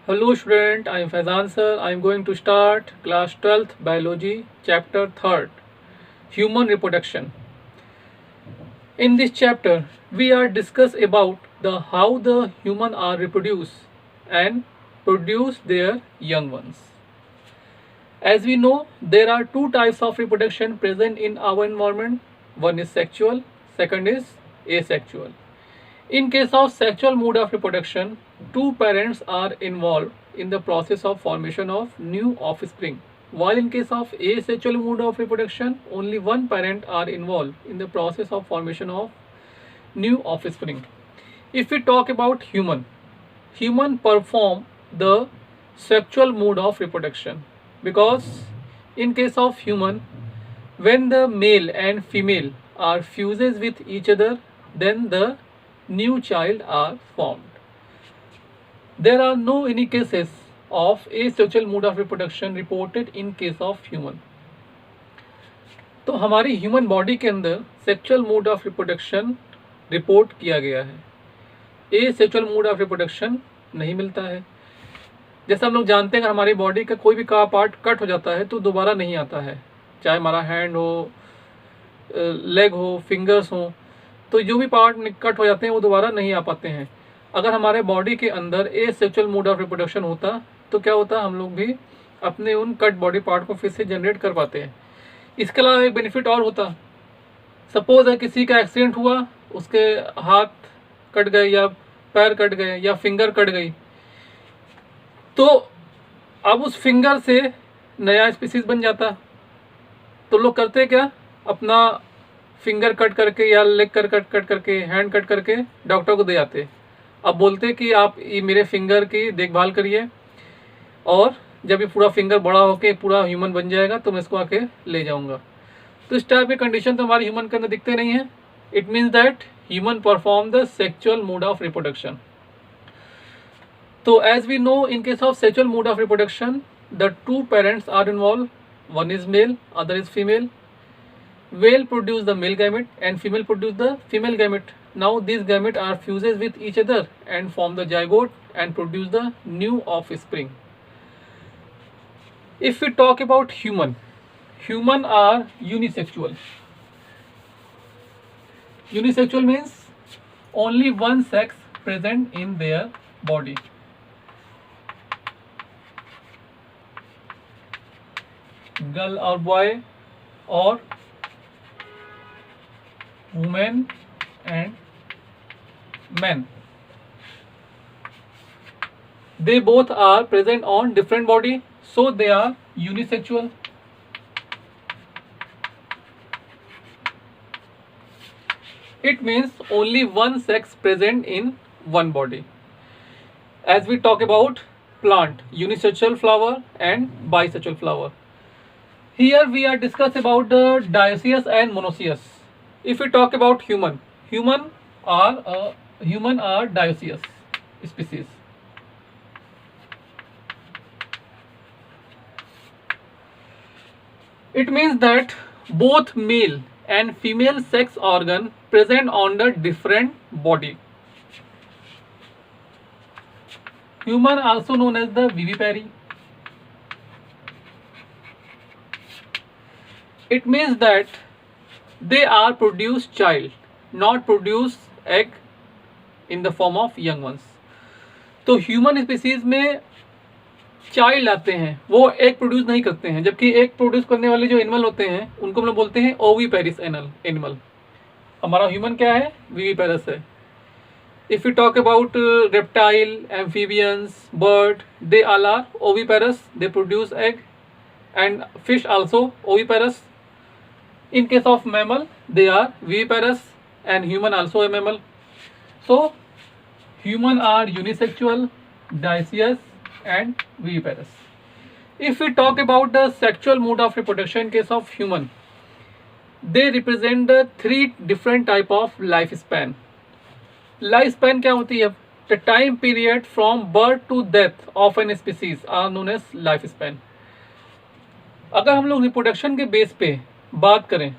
Hello student, I am Faizan sir. I am going to start class 12th biology chapter 3rd human reproduction. In this chapter we are discuss about the how the human are reproduce and produce their young ones. As we know, there are two types of reproduction present in our environment. One is sexual, second is asexual. In case of sexual mode of reproduction, two parents are involved in the process of formation of new offspring. While in case of asexual mode of reproduction, only one parent are involved in the process of formation of new offspring. If we talk about human perform the sexual mode of reproduction because in case of human, when the male and female are fuses with each other, then the new child are formed. There are no any cases of asexual mode of reproduction reported in case of human. तो हमारी human body के अंदर sexual mode of reproduction report किया गया है, asexual mode of reproduction नहीं मिलता है. जैसे हम लोग जानते हैं अगर हमारी बॉडी का कोई भी का पार्ट कट हो जाता है तो दोबारा नहीं आता है, चाहे हमारा हैंड हो, लेग हो, फिंगर्स हो, तो जो भी पार्ट कट हो जाते हैं वो दोबारा नहीं आ पाते हैं. अगर हमारे बॉडी के अंदर एसेक्सुअल मोड ऑफ रिप्रोडक्शन होता तो क्या होता, हम लोग भी अपने उन कट बॉडी पार्ट को फिर से जनरेट कर पाते हैं. इसके अलावा एक बेनिफिट और होता, सपोज है किसी का एक्सीडेंट हुआ, उसके हाथ कट गए या पैर कट गए या फिंगर कट गई, तो अब उस फिंगर से नया स्पीसीज बन जाता. तो लोग करते क्या, अपना फिंगर कट करके या लेग कट करके, हैंड कट करके डॉक्टर को दे जाते. अब बोलते कि आप ये मेरे फिंगर की देखभाल करिए और जब ये पूरा फिंगर बड़ा होके पूरा ह्यूमन बन जाएगा तो मैं इसको आके ले जाऊंगा. तो इस टाइप के कंडीशन तो हमारे ह्यूमन के अंदर दिखते नहीं है. It means that human perform the sexual mode of reproduction. तो as we know, in case of sexual mode of reproduction the two parents are involve. One is male, other is female. Male produce the male gamete and female produce the female gamete. Now these gamete are fuses with each other and form the zygote and produce the new offspring. If we talk about human are unisexual. Unisexual means only one sex present in their body. Girl or boy or women and men, they both are present on different body, so they are unisexual. It means only one sex present in one body. As we talk about plant, unisexual flower and bisexual flower. Here we are discuss about the dioecious and monoecious. If we talk about human are dioecious species. It means that both male and female sex organ present on the different body. Human also known as the vivipary. It means that they are produce child, not produce egg in the form of young ones. तो human species में child आते हैं, वो egg produce नहीं करते हैं, जबकि egg produce करने वाले जो एनिमल होते हैं उनको हम लोग बोलते हैं ओविपेरिस एनिमल. हमारा ह्यूमन क्या है, विविपेरस है. If you talk about reptile, amphibians, bird, they all are oviparous, they produce egg, and fish also oviparous. In case of mammal, they are viviparous and human also a mammal. So human are unisexual, dioecious and viviparous. If we talk about the sexual mode of reproduction in case of human, they represent the three different type of lifespan. Lifespan क्या होती है? The time period from birth to death of an species are known as lifespan. अगर हम लोग reproduction के base पे बात करें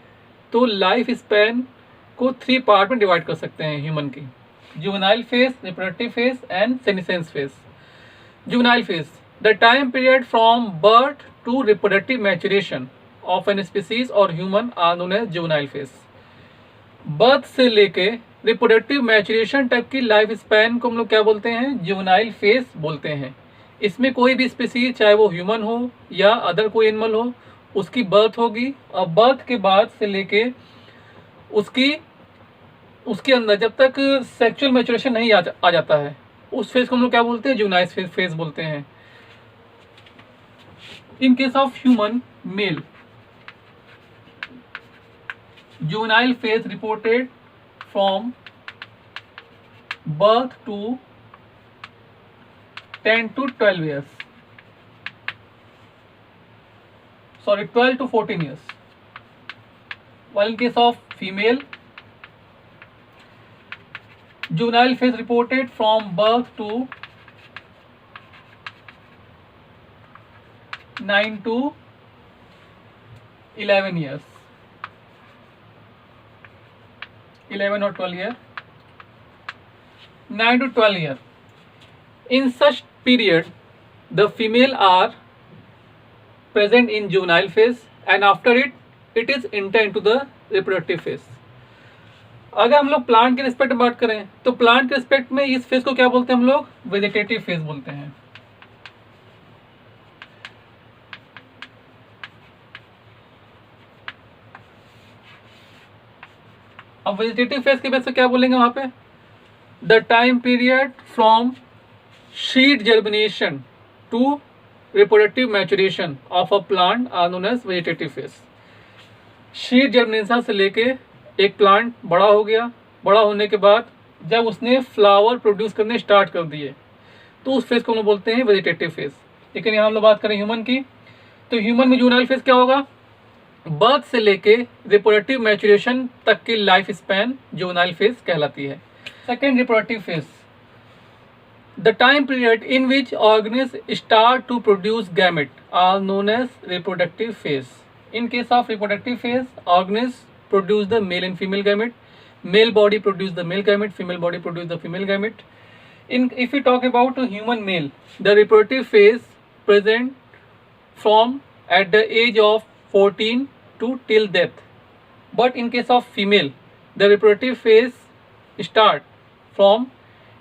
तो लाइफ स्पैन को 3 पार्ट में डिवाइड कर सकते हैं ह्यूमन की, juvenile phase, reproductive phase and senescence phase. Juvenile phase, the time period from birth to reproductive maturation of an species or human are known as juvenile phase. Birth से लेके reproductive maturation तक की life span को हम लोग क्या बोलते हैं, जुवेनाइल फेज बोलते हैं. इसमें कोई भी स्पीसीज, चाहे वो ह्यूमन हो या अदर कोई एनिमल हो, उसकी बर्थ होगी और बर्थ के बाद से लेके उसके अंदर जब तक सेक्सुअल मैचुरेशन नहीं आ जाता है, उस फेज को हम लोग क्या बोलते हैं, जुवेनाइल फेज बोलते हैं. इन case of human mail, juvenile phase reported from birth to 10 to 12 years. Sorry, 12 to 14 years. While in case of female, juvenile phase reported from birth to 9 to 11 years. 11 or 12 year, 9 to 12 year. In such period, the female are present in juvenile phase and after it is enter into the reproductive phase. अगर हम लोग plant के respect में बात करें तो plant के respect में इस फेज को क्या बोलते हैं हम लोग, वेजिटेटिव फेज बोलते हैं. अब वेजिटेटिव फेज के बेस पे क्या बोलेंगे वहां पे, the time period from seed germination to reproductive maturation of a plant are known as vegetative phase. Seed germination से लेके एक प्लांट बड़ा हो गया, बड़ा होने के बाद जब उसने फ्लावर प्रोड्यूस करने स्टार्ट कर दिए तो उस फेज को हम लोग बोलते हैं वेजिटेटिव फेज. लेकिन यहाँ हम लोग बात करें ह्यूमन की, तो ह्यूमन में जुवेनाइल फेज क्या होगा, बर्थ से लेके रिप्रोडक्टिव मैचुरेशन तक की लाइफ स्पैन जुवेनाइल फेज कहलाती है. Second, reproductive phase, the time period in which organism start to produce gamete are known as reproductive phase. In case of reproductive phase, organism produce the male and female gamete, male body produce the male gamete, female body produce the female gamete. If we talk about a human male, the reproductive phase present from at the age of 14 to till death. But in case of female, the reproductive phase start from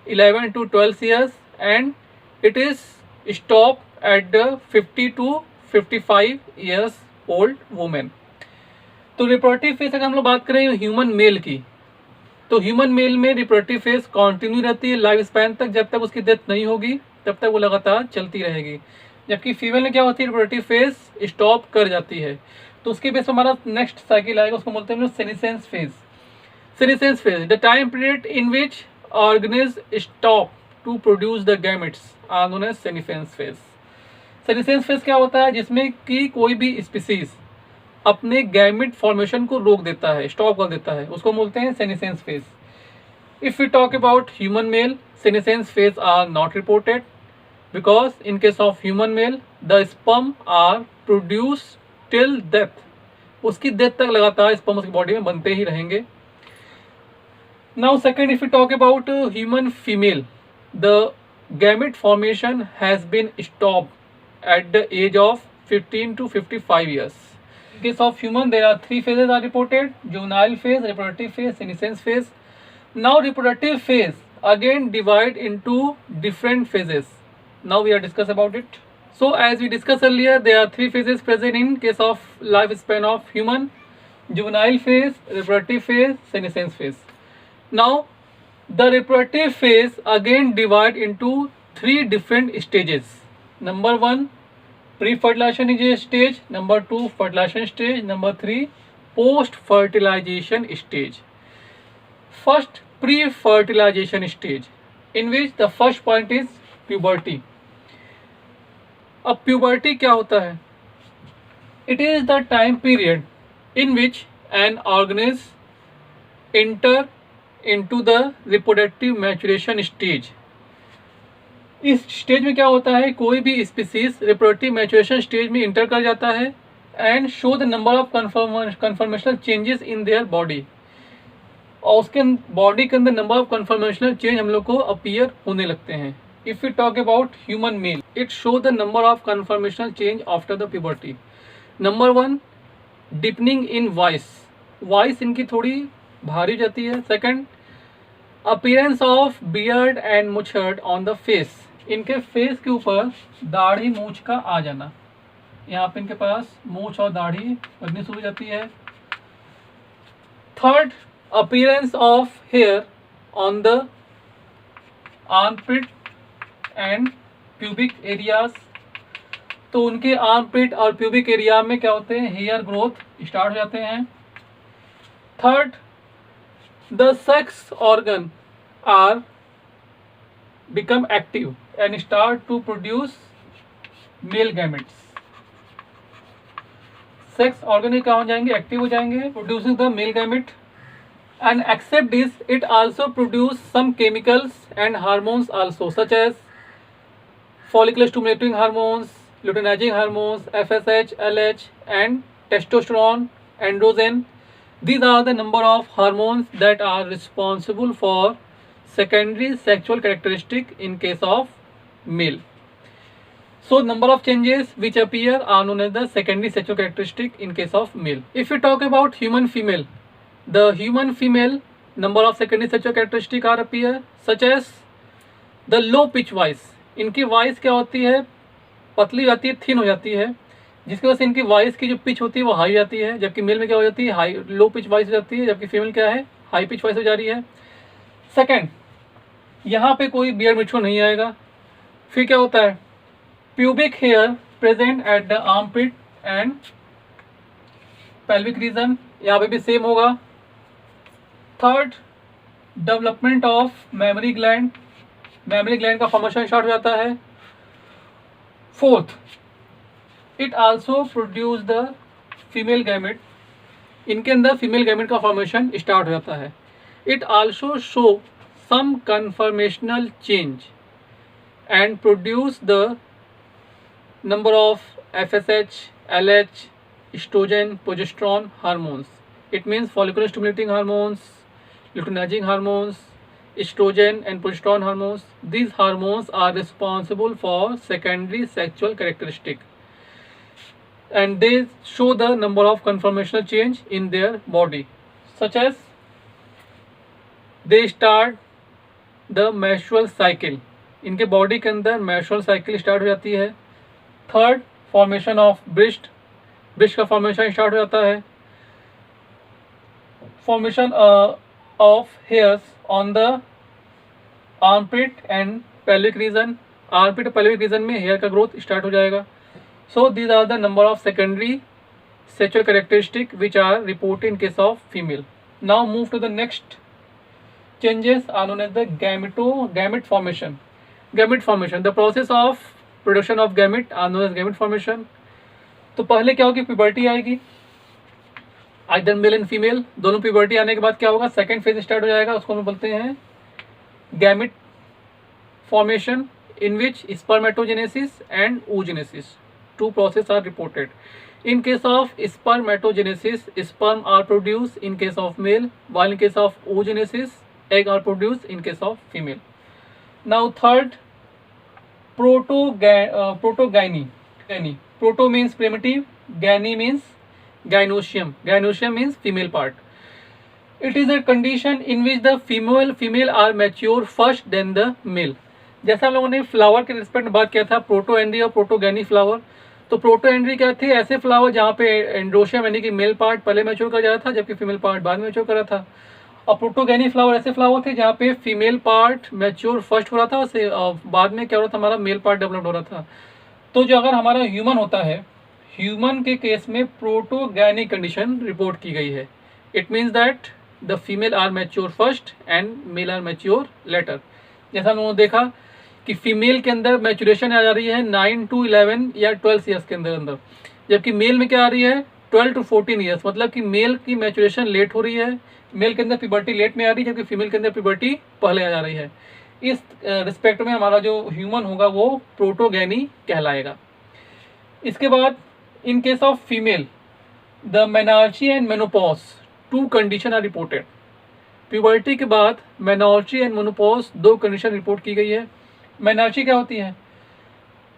11 to 12 years and it is stop at the 50 to 55 years old woman. तो reproductive phase अगर हम लोग बात करें human male की, तो human male में reproductive phase continue रहती है लाइफ स्पैन तक, जब तक उसकी डेथ नहीं होगी तब तक वो लगातार चलती रहेगी. जबकि फीमेल में क्या होती है, रिप्रोडक्टिव फेज स्टॉप कर जाती है. तो उसके बेस पर हमारा नेक्स्ट साइकिल आएगा, उसको बोलते हैं हम लोग senescence phase. Senescence phase, the time period in which organism stop to produce the gametes are known as senescence phase. Senescence phase क्या होता है, जिसमें कि कोई भी स्पीसीज अपने गैमेट फॉर्मेशन को रोक देता है, स्टॉप कर देता है, उसको बोलते हैं senescence phase. If you talk about human male, senescence phase are not reported because in case of human male the sperm are produce till death. उसकी डेथ तक लगातार स्पर्म उसकी बॉडी में बनते ही रहेंगे. Now second, if you talk about human female, the gamete formation has been stopped at the age of 15 to 55 years. In case of human, there are three phases are reported: juvenile phase, reproductive phase, senescence phase. Now reproductive phase again divide into different phases. Now we are discuss about it. So as we discussed earlier, there are three phases present in case of lifespan of human: juvenile phase, reproductive phase, senescence phase. Now the reproductive phase again divide into three different stages. Number one, pre-fertilization is a stage. Number two, fertilization stage. Number three, post-fertilization stage. First, pre-fertilization stage, in which the first point is puberty. अब puberty क्या होता है? It is the time period in which an organism enter into the reproductive maturation stage. इस stage में क्या होता है, कोई भी स्पीसीज रिप्रोडक्टिव मैचुरेशन स्टेज में इंटर कर जाता है and show the number of conformational changes in their body. और उसके बॉडी के अंदर नंबर ऑफ कन्फर्मेशनल चेंज हम लोग को अपीयर होने लगते हैं. If we talk about human male, it shows the number of conformational change after the puberty. Number 1, deepening in voice. Voice इनकी थोड़ी भारी हो जाती है. Second, appearance of beard and moustache on the face. इनके फेस के ऊपर दाढ़ी मूछ का आ जाना. यहाँ पे इनके पास मूछ और दाढ़ी बननी शुरू हो जाती है. Third, appearance of hair on the armpit and pubic areas. तो उनके आर्मपिट और प्यूबिक एरिया में क्या होते हैं, हेयर ग्रोथ स्टार्ट हो जाते हैं. Third, the sex organ are become active and start to produce male gametes. Sex organ क्या हो जाएंगे, एक्टिव हो जाएंगे, producing the male gamete. And except this, it also produce some chemicals and hormones also, such as follicular stimulating hormones, luteinizing hormones, FSH, LH, and testosterone, androgen. These are the number of hormones that are responsible for secondary sexual characteristic in case of male. So number of changes which appear are known as the secondary sexual characteristic in case of male. If we talk about human female, the human female number of secondary sexual characteristic are appear, such as the low pitch voice. इनकी voice क्या होती है, पतली हो जाती है, thin हो जाती है, जिसकी वजह से इनकी वॉइस की जो पिच होती है वो हाई जाती है. जबकि मेल में क्या हो जाती है, हाई लो पिच वॉइस हो जाती है, जबकि फीमेल क्या है, हाई पिच वॉइस हो जा रही है. सेकंड, यहाँ पे कोई बियर मिचुअल नहीं आएगा. फिर क्या होता है, pubic hair present at the armpit and pelvic region, यहाँ पे भी सेम होगा. Third, development of memory gland. Memory gland का फॉर्मेशन स्टार्ट हो जाता है. Fourth, it also produce the female gamete. इनके अंदर फीमेल गैमेट का फॉर्मेशन स्टार्ट हो जाता है. It also show some conformational change and produce the number of FSH, LH, estrogen, progesterone hormones. It means follicular stimulating hormones, luteinizing hormones, estrogen and progesterone hormones. These hormones are responsible for secondary sexual characteristic, and they show the number of conformational change in their body, such as they start the menstrual cycle. इनके body के अंदर menstrual cycle start हो जाती है. Third, formation of breast का formation start हो जाता है. Formation of hairs on the armpit and pelvic region. Armpit और पेल्विक रीजन में हेयर का ग्रोथ स्टार्ट हो जाएगा. So these are the number of secondary sexual characteristic which are reported in case of female. Now move to the next changes are known as the gamete formation. Gamete formation, the process of production of gamete are known as gamete formation. तो पहले क्या होगी, puberty आएगी, either male and female. दोनों puberty आने के बाद क्या होगा, सेकंड फेज स्टार्ट हो जाएगा. उसको हम बोलते हैं gamete formation, in which spermatogenesis and oogenesis. Two process are reported. In case of spermatogenesis, sperm are produce in case of male, while in case of oogenesis, egg are produced in case of female. Now third, protogyny. Proto means primitive, gyne means gynoecium. Gynoecium means female part. It is a condition in which the female are mature first than the male. जैसा हम लोगों ने flower के respect में बात किया था, protandry और प्रोटोगैनी फ्लावर. तो प्रोटोएंड्री क्या थे, ऐसे फ्लावर जहाँ पे एंड्रोशियम यानी कि मेल पार्ट पहले मैच्योर कर जा रहा था, जबकि फीमेल पार्ट बाद में मैच्योर कर रहा था. और प्रोटोगैनी फ्लावर ऐसे फ्लावर थे जहाँ पे फीमेल पार्ट मैच्योर फर्स्ट हो रहा था और बाद में क्या हो रहा था, हमारा मेल पार्ट डेवलप हो रहा था. तो जो अगर हमारा ह्यूमन होता है, ह्यूमन के केस में प्रोटोगैनी कंडीशन रिपोर्ट की गई है. It means that the female are mature first and male are mature later. जैसा हम लोगों ने देखा कि फीमेल के अंदर मैच्योरेशन आ जा रही है 9 to 11 या 12 ईयर्स के अंदर, जबकि मेल में क्या आ रही है 12 to 14 ईयर्स. मतलब कि मेल की मैच्योरेशन लेट हो रही है, मेल के अंदर प्यूबर्टी लेट में आ रही है, जबकि फीमेल के अंदर प्यूबर्टी पहले आ जा रही है. इस रिस्पेक्ट में हमारा जो ह्यूमन होगा वो प्रोटोगैनी कहलाएगा. इसके बाद in case of female, the menarche and menopause, two condition are reported. Puberty के बाद मेनार्ची एंड मेनोपॉज दो कंडीशन रिपोर्ट की गई है. मेनार्ची क्या होती है?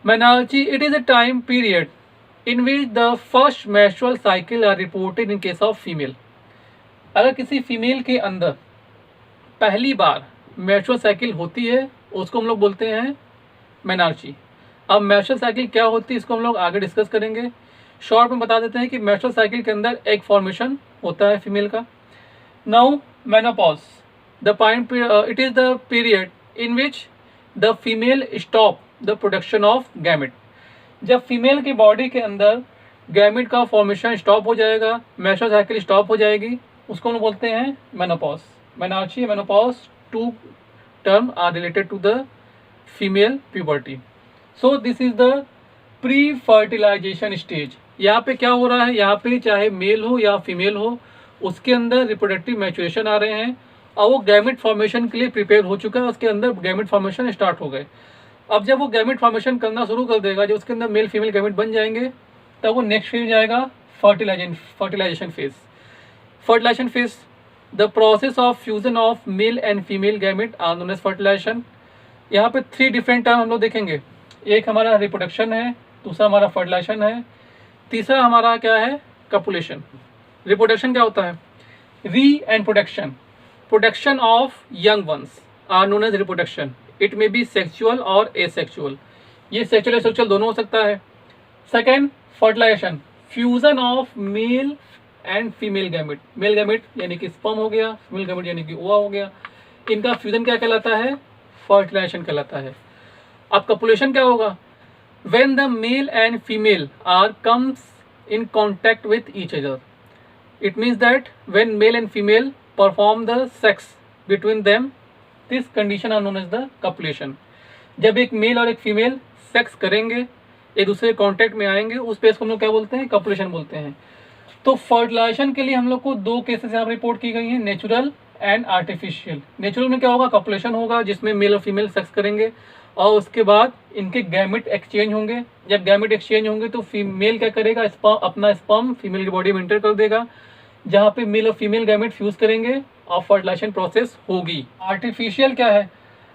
Menarche, it is a time period in which the first menstrual cycle are reported in case of female. अगर किसी फीमेल के अंदर पहली बार मेंस्ट्रुअल साइकिल होती है उसको हम लोग बोलते हैं मेनार्ची। अब मेंस्ट्रुअल साइकिल क्या होती है इसको हम लोग आगे डिस्कस करेंगे। शॉर्ट में बता देते हैं कि मेंस्ट्रुअल साइकिल के अंदर एग फॉर्मेशन होता है फीमेल का। Now menopause, the point, it is the period in which the female stop the production of gamete. जब फीमेल की बॉडी के अंदर गैमेट का फॉर्मेशन स्टॉप हो जाएगा, मेंस्ट्रुअल साइकिल स्टॉप हो जाएगी, उसको हम लोग बोलते हैं menopause. Menarche, menopause, two term are related to the female puberty. So this is the pre fertilization stage. यहाँ पे क्या हो रहा है, यहाँ पे चाहे मेल हो या फीमेल हो उसके अंदर रिप्रोडक्टिव मैचुरेशन आ रहे हैं और वो गैमेट फॉर्मेशन के लिए प्रिपेयर हो चुका है, उसके अंदर गैमेट फॉर्मेशन स्टार्ट हो गए। अब जब वो गैमेट फॉर्मेशन करना शुरू कर देगा, जब उसके अंदर मेल फीमेल गैमेट बन जाएंगे, तब वो नेक्स्ट फेज जाएगा fertilisation phase. Fertilisation phase, the process of fusion of male and female gamete are known as fertilisation. यहाँ पे 3 डिफरेंट टर्म हम लोग देखेंगे। एक हमारा रिप्रोडक्शन है, दूसरा हमारा फर्टिलाइजेशन है, तीसरा हमारा क्या है, कपुलेशन। रिप्रोडक्शन क्या होता है? Re and production, production of young ones are known as reproduction. It may be sexual और एसेक्सुअल, ये सेक्सुअल एसेक्सुअल दोनों हो सकता है। Second, fertilisation, fusion of male and female gamete. Male gamete यानी कि स्पर्म हो गया, फीमेल गैमेट यानी कि ओवा हो गया, इनका फ्यूजन क्या कहलाता है? फर्टिलाइजेशन कहलाता है। अब कपुलेशन क्या होगा? When the male and female are comes in contact with each other, it means that when male and female perform the sex between them, this condition are known as the copulation. जब एक mail और एक female sex करेंगे, एक दूसरे contact में आएंगे, उस पेज को हम लोग क्या बोलते हैं? कपुलेशन बोलते हैं। तो फर्टिलाइजेशन के लिए हम लोग को 2 केसेस यहाँ रिपोर्ट की गई हैं, नेचुरल एंड आर्टिफिशियल। नेचुरल में क्या होगा? कपुलेशन होगा जिसमें मेल और फीमेल सेक्स करेंगे और उसके बाद इनके गैमेट एक्सचेंज होंगे। जब गैमेट एक्सचेंज होंगे तो फीमेल क्या करेगा? अपना स्पर्म फीमेल की बॉडी में इंटर कर देगा, जहाँ पे मेल और फीमेल गैमेट फ्यूज करेंगे और फर्टिलाइजेशन प्रोसेस होगी। आर्टिफिशियल क्या है?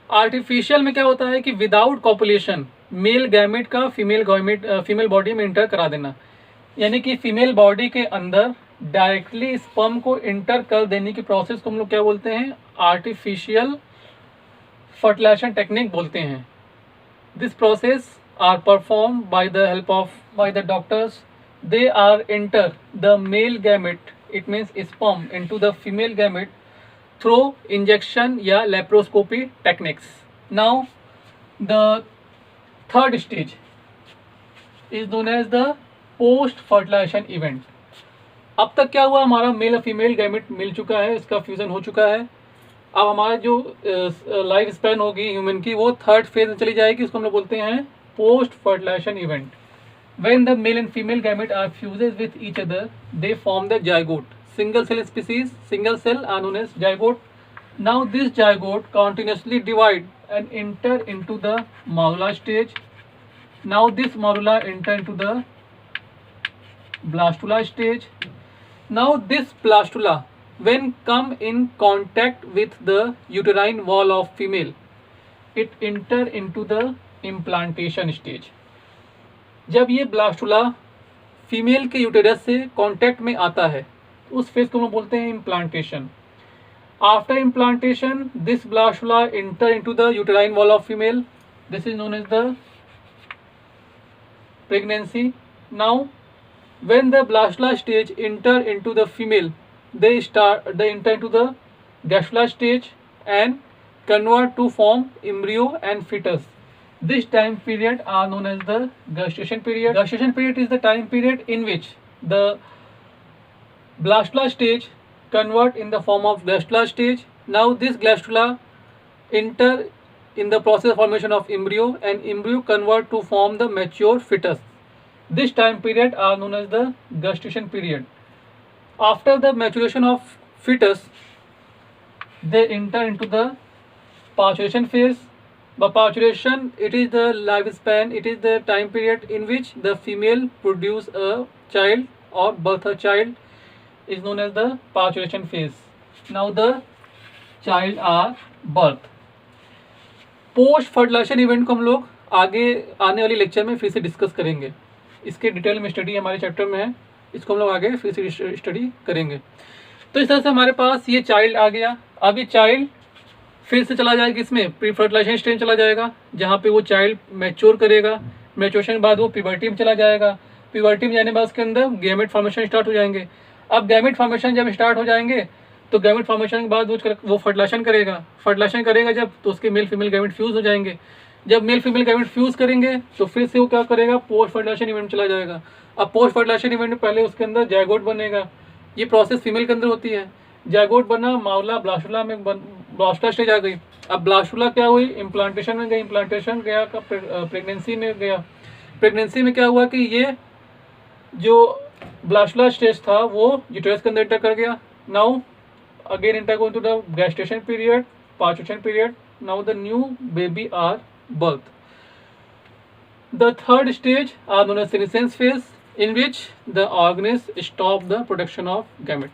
आर्टिफिशियल में क्या होता है कि विदाउट कॉपुलेशन मेल गैमेट का फीमेल बॉडी में इंटर करा देना, यानी कि फीमेल बॉडी के अंदर डायरेक्टली स्पर्म को इंटर कर देने की प्रोसेस को हम लोग क्या बोलते हैं? आर्टिफिशियल फर्टिलाइजेशन टेक्निक बोलते हैं। This process are perform by the help of by the doctors. They are enter the male gamete, it means sperm, into the female gamete through injection या laparoscopy techniques. Now the third stage is known as the post fertilisation event. अब तक क्या हुआ? हमारा mail और female gamete मिल चुका है, इसका फ्यूजन हो चुका है। अब हमारा जो लाइफ स्पैन होगी ह्यूमन की, वो थर्ड फेज में चली जाएगी, उसको हम लोग बोलते हैं post fertilisation event. When the male and female gamete are fuses with each other, they form the zygote. Single cell species, single cell are known as zygote. Now this zygote continuously divide and enter into the morula stage. Now this morula enter into the blastula stage. Now this blastula when come in contact with the uterine wall of female, it enter into the implantation stage. जब ये blastula female के uterus से contact में आता है, उस phase को हम बोलते हैं implantation. After implantation this blastula enter into the uterine wall of female. This is known as the pregnancy. Now when the blastula stage enter into the female, they enter into the gastrula stage and convert to form embryo and fetus. This time period are known as the gestation period. Gestation period is the time period in which the blastula stage convert in the form of gastrula stage. Now this gastrula enter in the process of formation of embryo and embryo convert to form the mature fetus. This time period are known as the gestation period. After the maturation of fetus, they enter into the parturition phase. By parturition, it is the lifespan, it is the time period in which the female produce a child or birth a child, is known as the parturition phase. Now the child are birth. Post fertilisation event को हम लोग आगे आने वाली lecture में फिर से discuss करेंगे। इसके डिटेल में स्टडी हमारे चैप्टर में है, इसको हम लोग आगे फिर से स्टडी करेंगे। तो इस तरह से हमारे पास ये चाइल्ड आ गया। अब ये चाइल्ड फिर से चला जाएगा किसमें, प्री फर्टिलाइजेशन स्टेज चला जाएगा, जहाँ पे वो चाइल्ड मैच्योर करेगा। मैच्योरेशन के बाद वो प्यूबर्टी में चला जाएगा। प्यूबर्टी में जाने के बाद उसके अंदर गैमेट फॉर्मेशन स्टार्ट हो जाएंगे। अब गैमेट फॉर्मेशन जब स्टार्ट हो जाएंगे तो गैमेट फॉर्मेशन के बाद वो फर्टिलाइजेशन करेगा। फर्टिलाइजेशन करेगा जब, तो उसके मेल फीमेल गैमेट फ्यूज हो जाएंगे। जब मेल फीमेल गैमेट फ्यूज करेंगे तो फिर से वो क्या करेगा, पोस्ट फर्टिलाइजेशन इवेंट चला जाएगा। अब पोस्ट फर्टिलाइजेशन इवेंट में पहले उसके अंदर जायगोट बनेगा। ये प्रोसेस फीमेल के अंदर होती है। जायगोट बना, मावला ब्लास्टुला में ब्लास्टुला स्टेज आ गई। अब ब्लास्टुला क्या हुई, इम्प्लांटेशन में गई। इम्प्लांटेशन गया प्रेगनेंसी में गया। प्रेगनेंसी में क्या हुआ कि ये जो ब्लास्टुला स्टेज था वो यूटेरस के अंदर एंटर कर गया। Now again enter going to the gestation period, parturition period. Now the new baby are birth. The third stage are known as senescence phase, in which the organism stop the production of gamete.